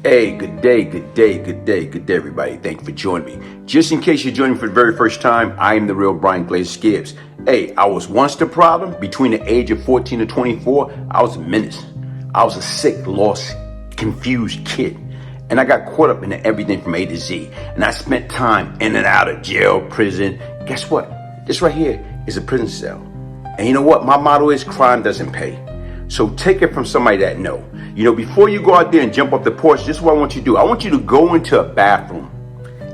Hey, good day, good day, good day, good day, everybody. Thank you for joining me. Just in case you're joining me for the very first time, I am the real Glaze Gibbs. Hey, I was once the problem. Between the age of 14 and 24, I was a menace. I was a sick, lost, confused kid. And I got caught up in everything from A to Z. And I spent time in and out of jail, prison. Guess what? This right here is a prison cell. And you know what? My motto is crime doesn't pay. So take it from somebody that know. You know, before you go out there and jump up the porch, this is what I want you to do. I want you to go into a bathroom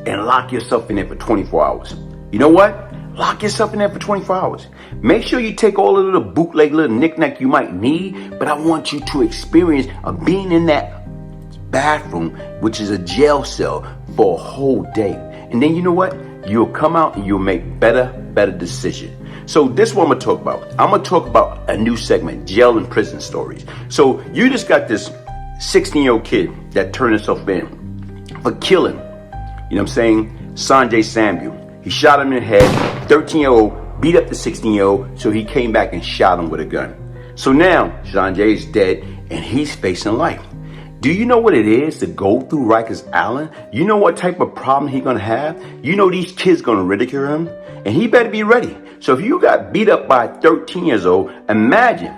and lock yourself in there for 24 hours. You know what? Lock yourself in there for 24 hours. Make sure you take all the little bootleg, little knick-knack you might need, but I want you to experience being in that bathroom, which is a jail cell, for a whole day. And then you know what? You'll come out and you'll make better decisions. So this is what I'm going to talk about. I'm going to talk about a new segment, jail and prison stories. So you just got this 16-year-old kid that turned himself in for killing, you know what I'm saying, Sanjay Samuel. He shot him in the head. 13-year-old beat up the 16-year-old, so he came back and shot him with a gun. So now Sanjay is dead and he's facing life. Do you know what it is to go through Rikers Island? You know what type of problem he's going to have? You know these kids going to ridicule him? And he better be ready. So if you got beat up by a 13 years old, imagine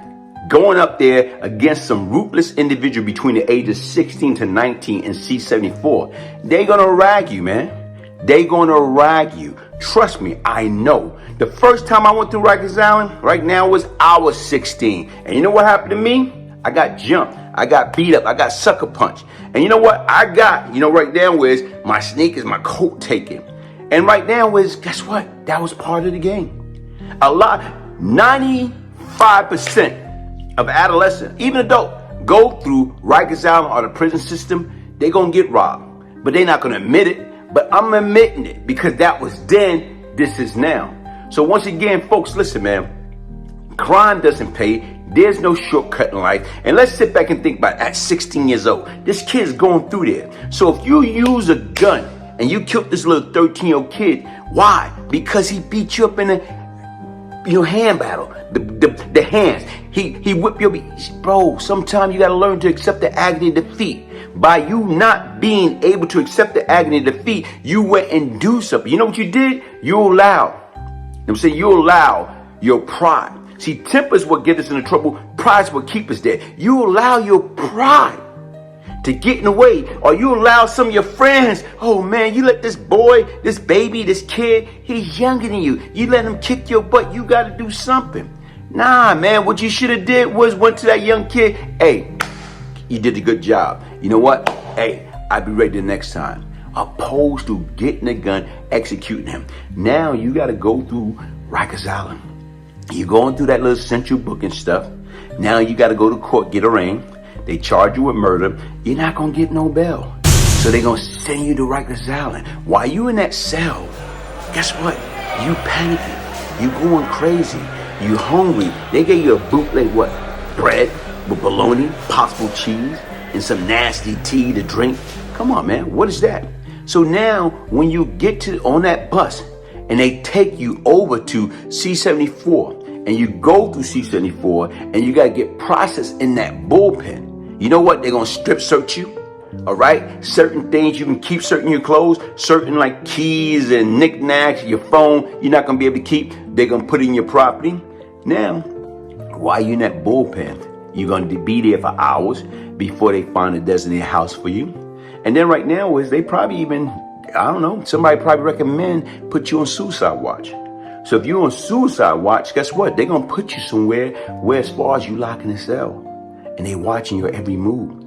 going up there against some ruthless individual between the ages 16 to 19 in C-74. They're going to rag you, man. They're going to rag you. Trust me, I know. The first time I went through Rikers Island, right now, I was 16. And you know what happened to me? I got jumped. I got beat up. I got sucker punched. And you know what? I got, right now is my sneakers, my coat taken. And right now is, guess what? That was part of the game. 95% of adolescents, even adults, go through Rikers Island or the prison system. They're going to get robbed. But they're not going to admit it. But I'm admitting it because that was then, this is now. So once again, folks, listen, man. Crime doesn't pay. There's no shortcut in life. And let's sit back and think about it. At 16 years old, this kid's going through there. So if you use a gun and you killed this little 13-year-old kid, why? Because he beat you up in a hand battle. The hands. He whipped your bro. Sometimes you got to learn to accept the agony of defeat. By you not being able to accept the agony of defeat, you went and do something. You know what you did? You allow your pride. See, temper is what gets us into trouble. Pride is what keeps us there. You allow your pride to get in the way, or you allow some of your friends, oh man, you let this boy, this baby, this kid, he's younger than you. You let him kick your butt. You got to do something. Nah, man, what you should have did was went to that young kid. Hey, you did a good job. You know what? Hey, I'll be ready the next time. Opposed to getting a gun, executing him. Now you got to go through Rikers Island. You're going through that little central booking stuff. Now you got to go to court, get arraigned. They charge you with murder. You're not going to get no bail. So they're going to send you to Rikers Island. While you in that cell, guess what? You panicking. You going crazy. You hungry. They gave you a bootleg what? Bread with bologna, possible cheese, and some nasty tea to drink. Come on, man. What is that? So now when you get on that bus and they take you over to C-74 and you go through C-74 and you got to get processed in that bullpen. You know what? They're going to strip search you. All right. Certain things you can keep, certain your clothes, certain like keys and knickknacks, your phone, you're not going to be able to keep. They're going to put in your property. Now, while you're in that bullpen, you're going to be there for hours before they find a designated house for you. And then right now is they probably even, I don't know, somebody probably recommend put you on suicide watch. So if you're on suicide watch, guess what? They're going to put you somewhere where as far as you lock in the cell. And they're watching your every move,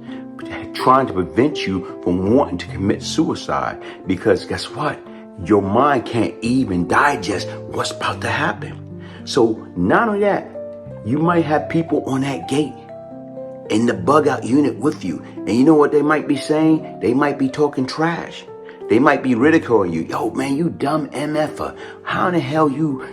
trying to prevent you from wanting to commit suicide. Because guess what? Your mind can't even digest what's about to happen. So not only that, you might have people on that gate in the bug out unit with you. And you know what they might be saying? They might be talking trash. They might be ridiculing you. Yo, man, you dumb MFer. How in the hell you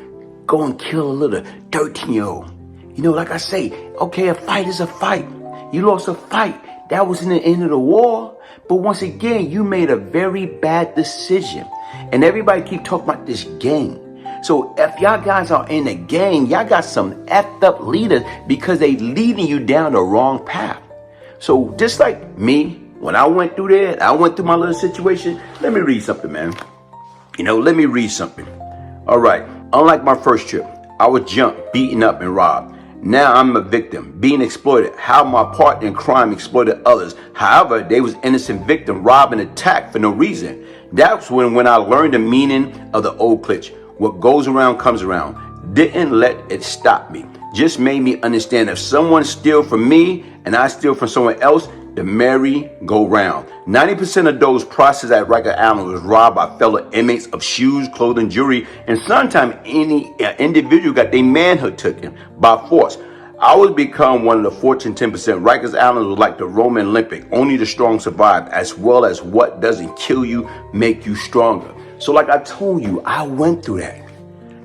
go and kill a little 13-year-old? You know, like I say, okay, a fight is a fight. You lost a fight. That wasn't the end of the war. But once again, you made a very bad decision. And everybody keep talking about this gang. So if y'all guys are in a gang, y'all got some effed up leaders because they leading you down the wrong path. So just like me, when I went through there, I went through my little situation. Let me read something, man. Let me read something. All right. Unlike my first trip, I was jumped, beaten up, and robbed. Now I'm a victim, being exploited. How my partner in crime exploited others. However, they was innocent victim, robbed and attacked for no reason. That's when I learned the meaning of the old glitch. What goes around comes around. Didn't let it stop me. Just made me understand if someone steal from me and I steal from someone else, the merry-go-round. 90% of those processed at Rikers Island was robbed by fellow inmates of shoes, clothing, jewelry, and sometimes any individual got their manhood taken by force. I would become one of the Fortune 10%. Rikers Island was like the Roman Olympic. Only the strong survive, as well as what doesn't kill you make you stronger. So like I told you, I went through that.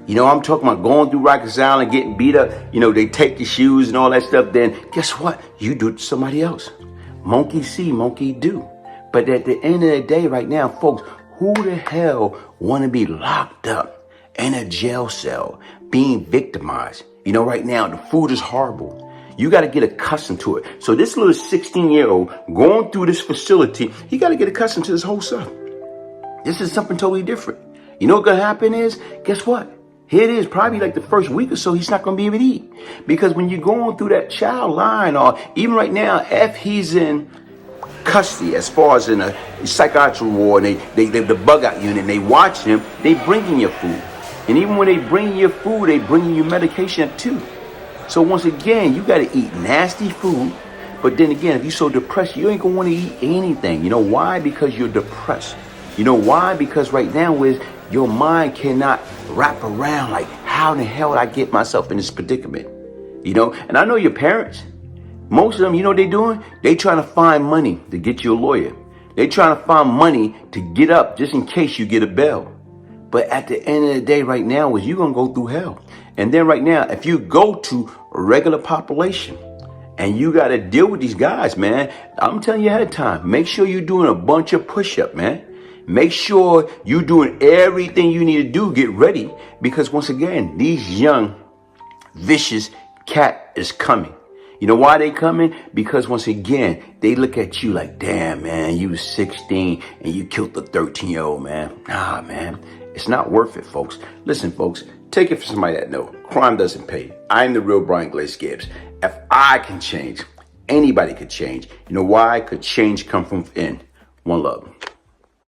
I'm talking about going through Rikers Island, getting beat up. They take your shoes and all that stuff. Then guess what? You do it to somebody else. Monkey see, monkey do. But at the end of the day right now, folks, who the hell want to be locked up in a jail cell, being victimized? Right now, the food is horrible. You got to get accustomed to it. So this little 16-year-old going through this facility, he got to get accustomed to this whole stuff. This is something totally different. What's going to happen is, guess what? Here it is, probably like the first week or so, he's not going to be able to eat. Because when you're going through that child line, or even right now, if he's in custody, as far as in a psychiatric ward, and they the bug out unit, and they watch him, they bring in your food. And even when they bring your food, they bring you medication too. So once again, you got to eat nasty food. But then again, if you're so depressed, you ain't going to want to eat anything. You know why? Because you're depressed. You know why? Because right now is your mind cannot wrap around like, how in the hell did I get myself in this predicament? And I know your parents, most of them, what they doing? They trying to find money to get you a lawyer. They trying to find money to get up just in case you get a bail. But at the end of the day right now is you're going to go through hell. And then right now, if you go to a regular population and you got to deal with these guys, man, I'm telling you ahead of time, make sure you're doing a bunch of push-up, man. Make sure you're doing everything you need to do, get ready. Because once again, these young, vicious cat is coming. You know why they coming? Because once again, they look at you like, damn, man, you was 16 and you killed the 13-year-old, man. Nah, man, it's not worth it, folks. Listen, folks, take it from somebody that knows. Crime doesn't pay. I'm the real Glaze Gibbs. If I can change, anybody could change. You know why? Because change come from within. One love.